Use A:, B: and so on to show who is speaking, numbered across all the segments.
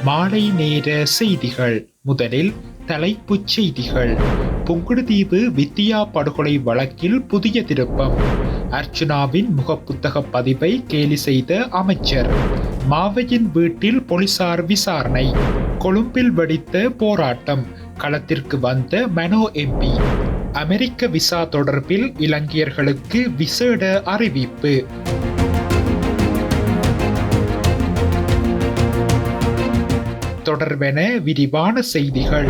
A: மாலை நேர செய்திகள். முதலில் தலைப்புச் செய்திகள். புங்குடுதீவு வித்தியா படுகொலை வழக்கில் புதிய திருப்பம். அர்ச்சுனாவின் முகப்புத்தக பதிவை கேலி செய்த அமைச்சர். மாவையின் வீட்டில் போலீசார் விசாரணை. கொழும்பில் வெடித்த போராட்டம். களத்திற்கு வந்த மனோ எம்பி. அமெரிக்க விசா தொடர்பில் இலங்கையர்களுக்கு விசேட அறிவிப்பு. தொடர்பென விரிவான செய்திகள்.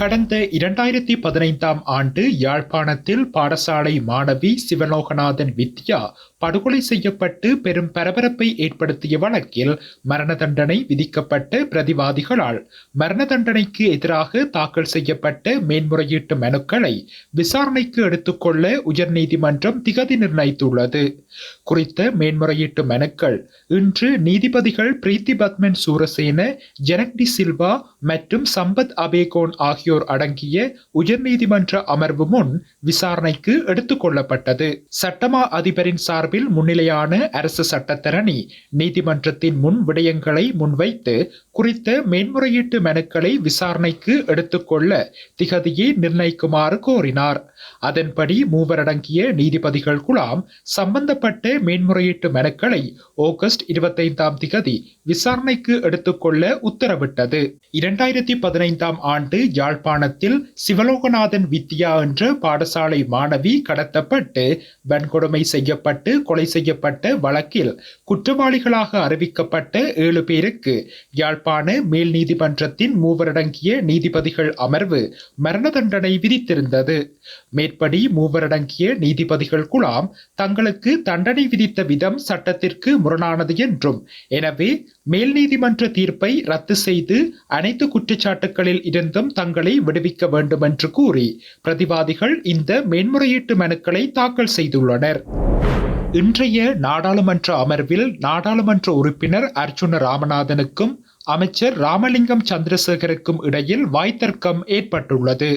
A: கடந்த 2015 ஆண்டு யாழ்ப்பாணத்தில் பாடசாலை மாணவி சிவலோகநாதன் வித்யா படுகொலை செய்யப்பட்டு பெரும் பரபரப்பை ஏற்படுத்திய வழக்கில் மரண தண்டனை விதிக்கப்பட்ட பிரதிவாதிகளால் மரண தண்டனைக்கு எதிராக தாக்கல் செய்யப்பட்ட மேன்முறையீட்டு மனுக்களை விசாரணைக்கு எடுத்துக்கொள்ள உயர்நீதிமன்றம் திகதி நிர்ணயித்துள்ளது. குறித்த மேன்முறையீட்டு மனுக்கள் இன்று நீதிபதிகள் பிரீத்தி பத்மன் சூரசேன, ஜனக் டி சில்வா மற்றும் சம்பத் அபேகோன் ஆகியோர் அடங்கிய உயர்நீதிமன்ற அமர்வு முன் விசாரணைக்கு எடுத்துக் கொள்ளப்பட்டது. சட்டமா அதிபரின் சார்பில் முன்னிலையான அரசு சட்டத்தரணி நீதிமன்றத்தின் முன் விடயங்களை முன்வைத்து குறித்த மேன்முறையீட்டு மனுக்களை விசாரணைக்கு எடுத்துக்கொள்ள திகதியை நிர்ணயிக்குமாறு கோரினார். அதன்படி மூவரடங்கிய நீதிபதிகள் குழாம் சம்பந்தப்பட்ட மேன்முறையீட்டு மனுக்களை ஆகஸ்ட் 25 விசாரணைக்கு எடுத்துக்கொள்ள உத்தரவிட்டது. 2015 ஆண்டு யாழ்ப்பாணத்தில் சிவலோகநாதன் வித்யா என்ற பாடசாலை மாணவி கடத்தப்பட்டு வன்கொடுமை செய்யப்பட்டு கொலை செய்யப்பட்ட வழக்கில் குற்றவாளிகளாக அறிவிக்கப்பட்ட 7 பேருக்கு யாழ்ப்பாண மேல் நீதிமன்றத்தின் மூவரடங்கிய நீதிபதிகள் அமர்வு மரண தண்டனை விதித்திருந்தது. மேற்படி மூவரடங்கிய நீதிபதிகள் குழாம் தங்களுக்கு தண்டனை விதித்த விதம் சட்டத்திற்கு முரணானது என்றும், எனவே மேல் நீதிமன்ற தீர்ப்பை ரத்து செய்து அனைத்து குற்றச்சாட்டுகளில் இருந்தும் தங்களை விடுவிக்க வேண்டும் என்று கூறி பிரதிவாதிகள் இந்த மேன்முறையீட்டு மனுக்களை தாக்கல் செய்துள்ளனர். இன்றைய நாடாளுமன்ற அமர்வில் நாடாளுமன்ற உறுப்பினர் அர்ச்சுன ராமநாதனுக்கும் அமைச்சர் ராமலிங்கம் சந்திரசேகருக்கும் இடையில் வாய்த்தர்க்கம் ஏற்பட்டுள்ளது.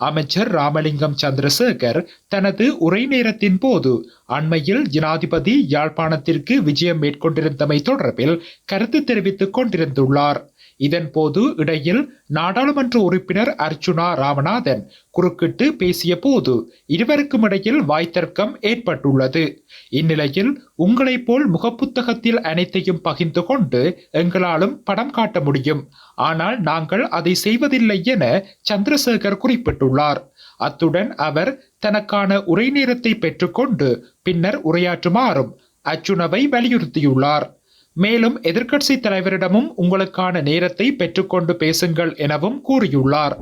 A: அமைச்சர் ராமலிங்கம் சந்திரசேகர் தனது உரை நேரத்தின் போது அண்மையில் ஜனாதிபதி யாழ்ப்பாணத்திற்கு விஜயம் மேற்கொண்டிருந்தமை தொடர்பில் கருத்து தெரிவித்துக் கொண்டிருந்துள்ளார். இதன் போது இடையில் நாடாளுமன்ற உறுப்பினர் அர்ச்சுனா ராமநாதன் குறுக்கிட்டு பேசிய போது இருவருக்கும் இடையில் வாய்த்தர்க்கம் ஏற்பட்டுள்ளது. இந்நிலையில் உங்களைப் போல் முகப்புத்தகத்தில் அனைத்தையும் பகிர்ந்து கொண்டு எங்களாலும் படம் காட்ட முடியும், ஆனால் நாங்கள் அதை செய்வதில்லை என சந்திரசேகர் குறிப்பிட்டுள்ளார். அத்துடன் அவர் தனக்கான உரை நேரத்தை பெற்றுக்கொண்டு பின்னர் உரையாற்றுமாறும் அர்ச்சுனாவை வலியுறுத்தியுள்ளார். மேலும் எதிர்க்கட்சி தலைவரிடமும் உங்களுக்கான நேரத்தை பெற்றுக்கொண்டு பேசுங்கள் எனவும் கூறியுள்ளார்.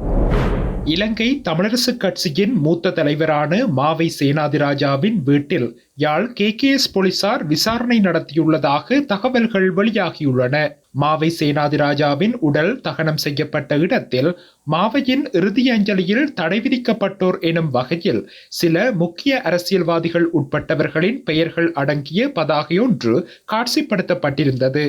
A: இலங்கை தமிழரசு கட்சியின் மூத்த தலைவரான மாவை சேனாதிராஜாவின் வீட்டில் யாழ் KKS போலீசார் விசாரணை நடத்தியுள்ளதாக தகவல்கள் வெளியாகியுள்ளன. மாவை சேனாதிராஜாவின் உடல் தகனம் செய்யப்பட்ட இடத்தில் மாவையின் இறுதி அஞ்சலியில் தடை விதிக்கப்பட்டோர் எனும் வகையில் சில முக்கிய அரசியல்வாதிகள் உட்பட்டவர்களின் பெயர்கள் அடங்கிய பதாகை ஒன்று காட்சிப்படுத்தப்பட்டிருந்தது.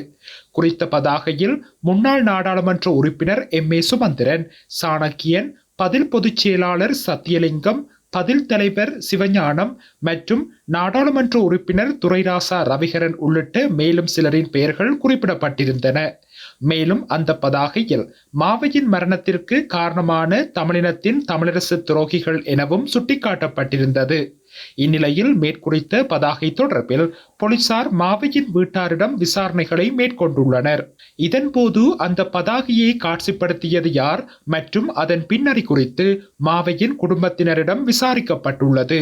A: குறித்த பதாகையில் முன்னாள் நாடாளுமன்ற உறுப்பினர் MA சுமந்திரன், சாணக்கியன், பதில் பொதுச் செயலாளர் சத்தியலிங்கம், பதில் தலைவர் சிவஞானம் மற்றும் நாடாளுமன்ற உறுப்பினர் துரைராசா ரவிகரன் உள்ளிட்ட மேலும் சிலரின் பெயர்கள் குறிப்பிடப்பட்டிருந்தன. மேலும் அந்த பதாகையில் மாவையின் மரணத்திற்கு காரணமான தமிழினத்தின் தமிழரசு துரோகிகள் எனவும் சுட்டிக்காட்டப்பட்டிருந்தது. இந்நிலையில் மேற்குறித்த பதாகை தொடர்பில் போலீசார் மாவையின் வீட்டாரிடம் விசாரணைகளை மேற்கொண்டுள்ளனர். இதன்போது அந்த பதாகையை காட்சிப்படுத்தியது யார் மற்றும் அதன் பின்னணி குறித்து மாவையின் குடும்பத்தினரிடம் விசாரிக்கப்பட்டுள்ளது.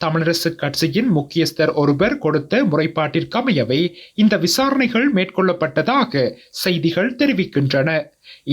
A: தமிழரசு கட்சியின் முக்கியஸ்தர் ஒருவர் கொடுத்த முறைப்பாட்டிற்கமையவே இந்த விசாரணைகள் மேற்கொள்ளப்பட்டதாக செய்திகள் தெரிவிக்கின்றன.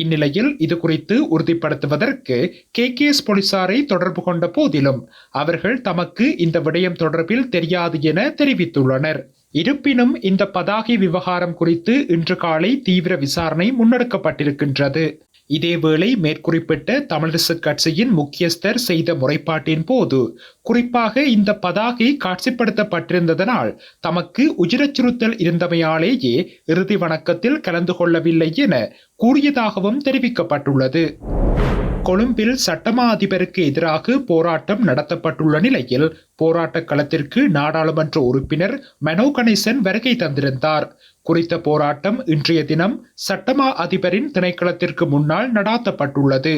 A: இந்நிலையில் இது குறித்து உறுதிப்படுத்துவதற்கு KKS போலீசாரை தொடர்பு கொண்ட போதிலும் அவர்கள் தமக்கு இந்த விடயம் தொடர்பில் தெரியாது என தெரிவித்துள்ளனர். இருப்பினும் இந்த பதாகை விவகாரம் குறித்து இன்று காலை தீவிர விசாரணை முன்னெடுக்கப்பட்டிருக்கின்றது. இதேவேளை மேற்குறிப்பிட்ட தமிழரசு கட்சியின் முக்கியஸ்தர் செய்த முறைப்பாட்டின் போது குறிப்பாக இந்த பதாகை காட்சிப்படுத்தப்பட்டிருந்ததனால் தமக்கு உயிரச்சுறுத்தல் இருந்தமையாலேயே இறுதி வணக்கத்தில் கலந்து கொள்ளவில்லை என கூறியதாகவும் தெரிவிக்கப்பட்டுள்ளது. கொழும்பில் சட்டமா அதிபருக்கு எதிராக போராட்டம் நடத்தப்பட்டுள்ள நிலையில் போராட்ட களத்திற்கு நாடாளுமன்ற உறுப்பினர் மனோ கணேசன் வருகை தந்திருந்தார். குறித்த போராட்டம் இன்றைய தினம் சட்டமா அதிபரின் திணைக்களத்திற்கு முன்னால் நடாத்தப்பட்டுள்ளது.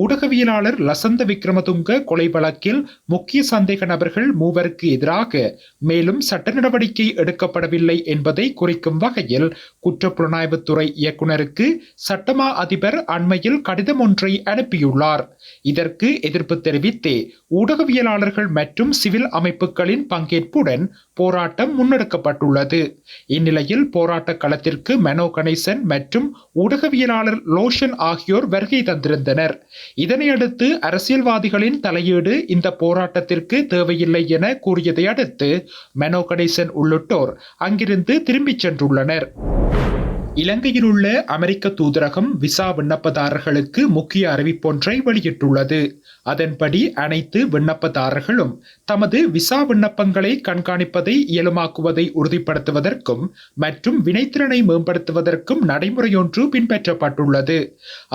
A: ஊடகவியலாளர் லசந்த விக்ரமதுங்க கொலை வழக்கில் முக்கிய சந்தேக நபர்கள் மூவருக்கு எதிராக மேலும் சட்ட நடவடிக்கை எடுக்கப்படவில்லை என்பதை குறிக்கும் வகையில் குற்றப்புலனாய்வுத்துறை இயக்குநருக்கு சட்டமா அதிபர் அண்மையில் கடிதம் ஒன்றை அனுப்பியுள்ளார். இதற்கு எதிர்ப்பு தெரிவித்தே ஊடகவியலாளர்கள் மற்றும் சிவில் அமைப்புகளின் பங்கேற்புடன் போராட்டம் முன்னெடுக்கப்பட்டுள்ளது. இந்நிலையில் போராட்ட களத்திற்கு மனோ கணேசன் மற்றும் ஊடகவியலாளர் லோஷன் ஆகியோர் வருகை தந்திருந்தனர். இதனையடுத்து அரசியல்வாதிகளின் தலையீடு இந்த போராட்டத்திற்கு தேவையில்லை என கூறியதை அடுத்து மனோ கணேசன் உள்ளிட்டோர் அங்கிருந்து திரும்பிச் சென்றுள்ளனர். இலங்கையில் உள்ள அமெரிக்க தூதரகம் விசா விண்ணப்பதாரர்களுக்கு முக்கிய அறிவிப்பொன்றை வெளியிட்டுள்ளது. அதன்படி அனைத்து விண்ணப்பதாரர்களும் தமது விசா விண்ணப்பங்களை கண்காணிப்பதை இயலுமாக்குவதை உறுதிப்படுத்துவதற்கும் மற்றும் வினைத்திறனை மேம்படுத்துவதற்கும் நடைமுறையொன்று பின்பற்றப்பட்டுள்ளது.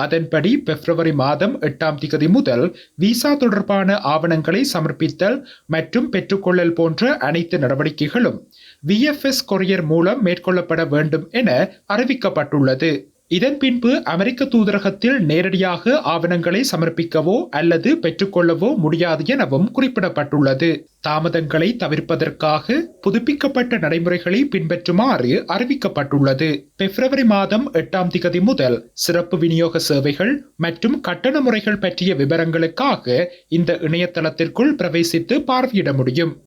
A: அதன்படி பிப்ரவரி மாதம் 8ஆம் தேதி முதல் விசா தொடர்பான ஆவணங்களை சமர்ப்பித்தல் மற்றும் பெற்றுக்கொள்ளல் போன்ற அனைத்து நடவடிக்கைகளும் VFS கொரியர் மூலம் மேற்கொள்ளப்பட வேண்டும் என அறிவிக்கப்பட்டுள்ளது. இதன் பின்பு அமெரிக்க தூதரகத்தில் நேரடியாக ஆவணங்களை சமர்ப்பிக்கவோ அல்லது பெற்றுக்கொள்ளவோ முடியாது எனவும் குறிப்பிடப்பட்டுள்ளது. தாமதங்களை தவிர்ப்பதற்காக புதுப்பிக்கப்பட்ட நடைமுறைகளை பின்பற்றுமாறு அறிவிக்கப்பட்டுள்ளது. பிப்ரவரி மாதம் 8ஆம் தேதி முதல் சிறப்பு விநியோக சேவைகள் மற்றும் கட்டண முறைகள் பற்றிய விவரங்களுக்காக இந்த இணையதளத்திற்குள் பிரவேசித்து பார்வையிட முடியும்.